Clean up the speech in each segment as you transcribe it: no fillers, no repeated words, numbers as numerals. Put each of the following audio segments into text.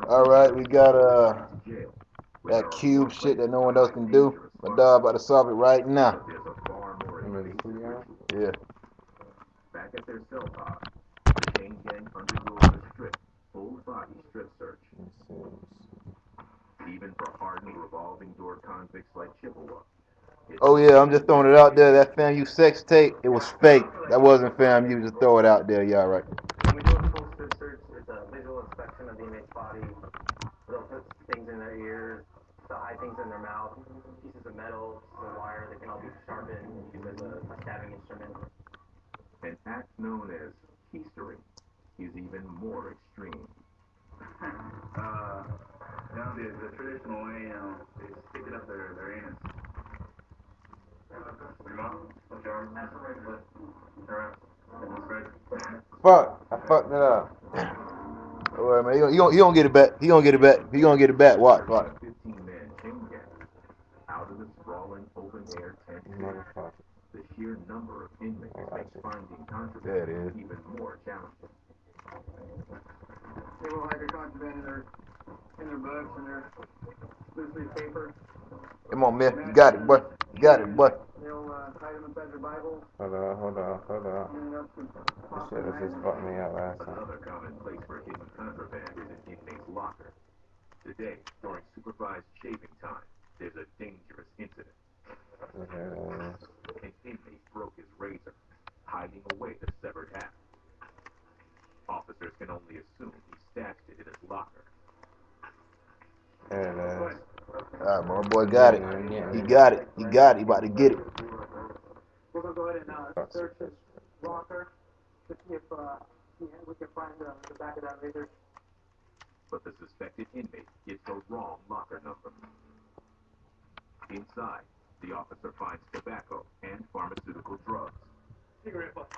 Alright, we got that cube shit that no one else can do. My dog about to solve it right now. Yeah. Back at their cell pod, the chain gang undergoes a strict, full-body strip search. Even for hardened revolving door convicts like Chippewa. Oh yeah, I'm just throwing it out there. That FAMU sex tape, it was fake. That wasn't FAMU. Just throw it out there. Y'all right. When we do a full strip search, it's a visual inspection of the inmate's body. They'll put things in their ears, they'll hide things in their mouth, pieces of metal, pieces of wire that can all be sharpened and used as a stabbing instrument. An act known as keistering is even more extreme. The traditional way, they stick it up their anus. Fuck, I fucked it up. Alright, man, he gonna get it back. He gonna get it back. He gonna get it back. Watch. 15-man chain gang out of the sprawling open-air tent. The sheer number of inmates makes finding contraband even more challenging. They will hide their contraband in their books and their loose leaf paper. Come on, man. You got it, boy. You got it, boy. They'll hide them inside their Bibles. Hold on. This just fucked me up last time. Another common place for hidden contraband is an inmate's locker. Today, during supervised shaving time, there's a dangerous incident. An inmate broke his razor, hiding away the severed half. Officers can only assume he stashed it in his locker. There it is. Alright, my boy got it. He got it. He about to get it. We're going to go ahead and search his locker to see if we can find the back of that razor. But the suspected inmate gets the wrong locker number. Inside, the officer finds tobacco and pharmaceutical drugs. Cigarette butt.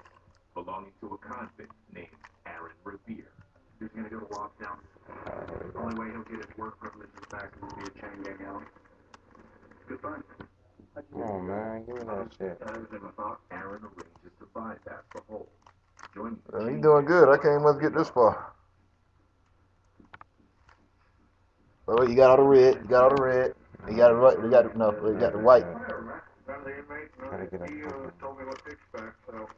Belonging to a convict named Aaron Revere. He's going to go to lockdown. The only way he'll get his work privileges back will be a chain gang out. Good fun. Come on, man. Give me that shit. Aaron arranges to bypass the hole. He's doing good. I can't even get this far. Oh, you got all the red. You got all the red. You got it right. You got no. You got the white. Gotta get up. Told me what to expect, so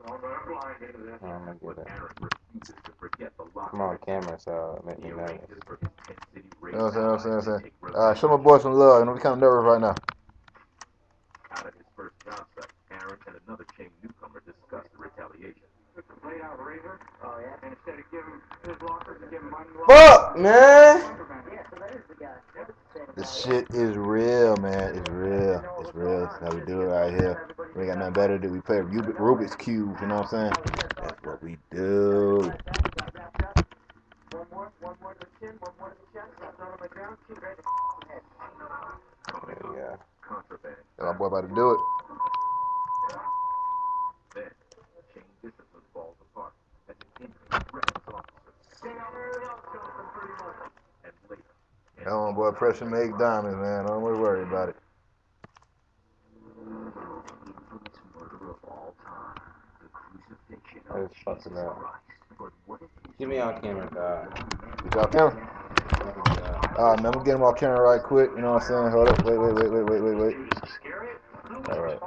I'm blind into this. I'm gonna get it. Aaron refuses to forget the locker. I'm on camera, so it make me nervous. You know what I'm saying? Show my boy some love. I'm kind of nervous right now. Out of his first job site, Aaron and another chain newcomer discuss the retaliation. Laid out razor. Oh, yeah. And instead of giving his locker, to give him money. Fuck, man. Yeah, so that is the guy. This shit is real, man. It's real. It's real. That's how we do it right here. We ain't got nothing better to do. We play Rubik's Cube, you know what I'm saying? That's what we do. One more to the chin, one more to the chest. Stop throwing on the ground. Shoot right in the head. There you go. Contraband. My boy about to do it. Then, chain discipline falls apart as an inmate threatens officers. And later, Come on, boy. Pressure make diamonds, man. Don't worry about it. I just fucked it up. Give me on camera, dog. You got camera? Man, I'm gonna get him off camera right quick. You know what I'm saying? Hold up. Wait. All right.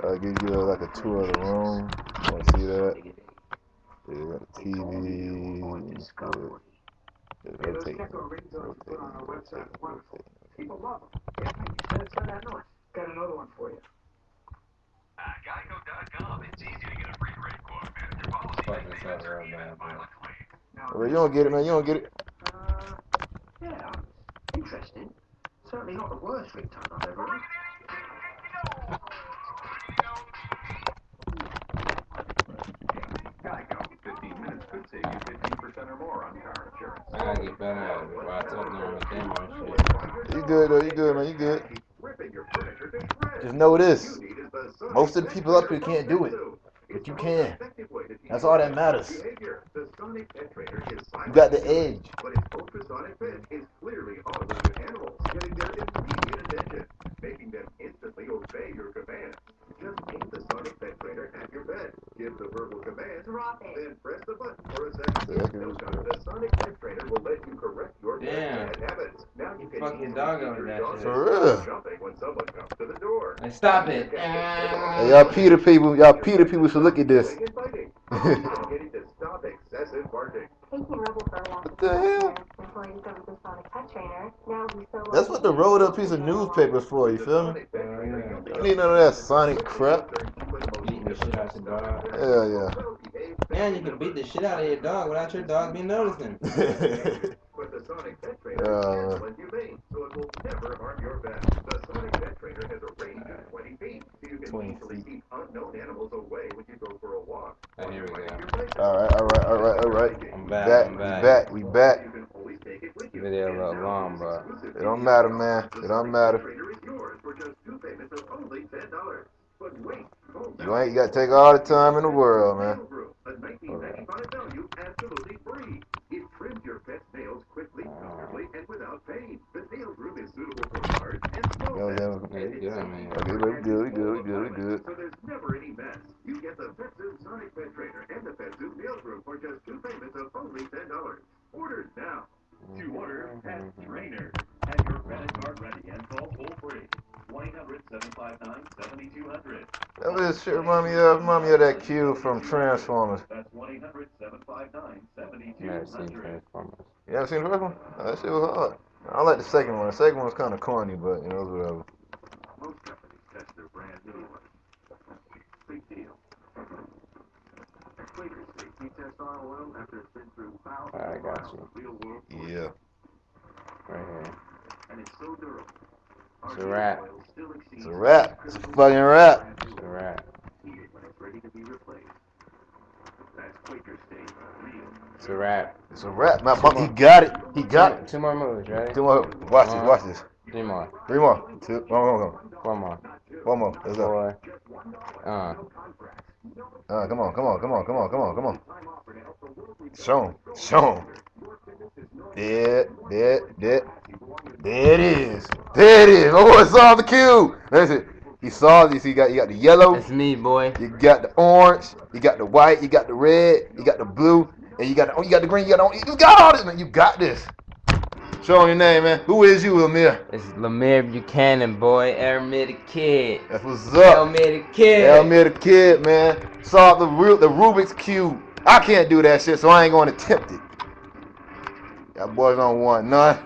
I'll give you like a tour of the room. You wanna see that? Yeah, you got a TV. Good. Rotate. People love him. Yeah, you said it's not that much. Got another one for you. Geico.com. It's easy to get a free rate quote. Manage your policy. Fuck this up real bad, bro. Well, you don't get it, man. You don't get it. Yeah, interesting. Certainly not the worst ringtone I've ever heard. Geico. 15 minutes could save you 15% or more on car insurance. I gotta get better at it before I talk on the camera and shit. You good, though. You good, man. You good. Just know this. Most of the people up here can't do it. But you can. That's all that matters. You got the edge. But its ultrasonic bend is clearly audible to animals, getting their immediate attention, making them instantly obey your commands. Just aim the sonic bed trainer give the verbal command, Drop it. then press the button for a second. The Sonic Pet Trainer will let you correct your bad habits. Now you can Fuck your easily dog keep over your that dog shit. For real. jumping when someone comes to the door. Like, stop it. Hey, y'all Peter people should look at this. Getting to stop excessive barking. Taking Rebel for What the hell? until he discovered the Sonic Pet Trainer. Now he's so That's what the rolled up piece of newspaper is for, you feel me? You don't need none of that Sonic crap. Beating the shit out your dog. Hell yeah. And you can beat the shit out of your dog without your dog being noticing. But the Sonic Pet Trainer is gentle and humane, so it will never harm your pet. The Sonic Pet Trainer has a range of 20 feet, so you can 20 easily feet. keep unknown animals away when you go for a walk. Oh, here we go. Alright. I'm We back. back. You can always take it with you. Video a little long, but It don't matter, man. It don't matter. The Trainer is yours for just 2 payments of only $10. But wait, You gotta take all the time in the world, man. A $19.95 value, absolutely free. It trims your pet's nails quickly, comfortably, and without pain. The nail groom is suitable for large and small pets. yeah, you good, man. We good. So there's never any mess. You get the Pet Zoom Sonic Pet Trainer and the Pet Zoom Nail Groom for just 2 payments of only $10. Orders now. To order Pet Trainer. Have your credit card ready and call toll free. 1-800-759-7200. That was shit remind me of that cue from Transformers. That's 1-800-759-7200. Never seen Transformers. You ever seen the first one? That shit was hard. I like the second one. The second one was kind of corny, but you know, it was whatever. Most companies test their brand new ones. Big deal. Quaker safety test our oil after it's been through thousands I of got miles you. of real world Yeah. Right here. and it's so durable. It's a wrap. Oil still exceeds It's a wrap. It's a fucking wrap. It's a wrap. needed when it's ready to be replaced. That's Quaker State real. It's a wrap. It's a wrap. He got it. He got it. Two more moves, ready? Two more. Watch this. 3 more. 3 more. 2. One more. more. Let's go. 4. Come on. Show him. There it is. Oh, I saw the cue. Listen, he saw this. You got the yellow. That's me, boy. You got the orange. You got the white. You got the red. You got the blue. And you got the green. You got all this, man. You got this. Show him your name, man. Who is you, Lamere? It's Lamere Buchanan, boy. Lamere the Kid. That's what's up. Lamere the Kid. Lamere the Kid, man. Solve the Rubik's Cube. I can't do that shit, so I ain't going to attempt it. Y'all boys don't want none.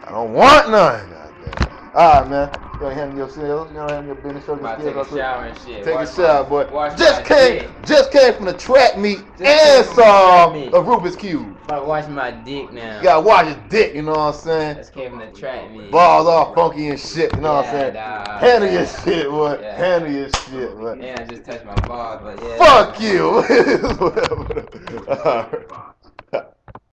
I don't want none. Goddamn. All right, man. You gonna handle your skills? You gonna handle your business? About to take a shower and shit. Take a shower, boy. Watch Just came from the track meet Just and saw came a from the track Rubik's Cube. About to watch my dick now. You gotta watch his dick, you know what I'm saying? Just came from the track meet. Balls all funky and shit, you know what I'm saying? Nah, Handle your shit, boy. Yeah. Handle your shit, boy. Yeah, I just touched my balls, but yeah. Fuck you. Whatever. All right.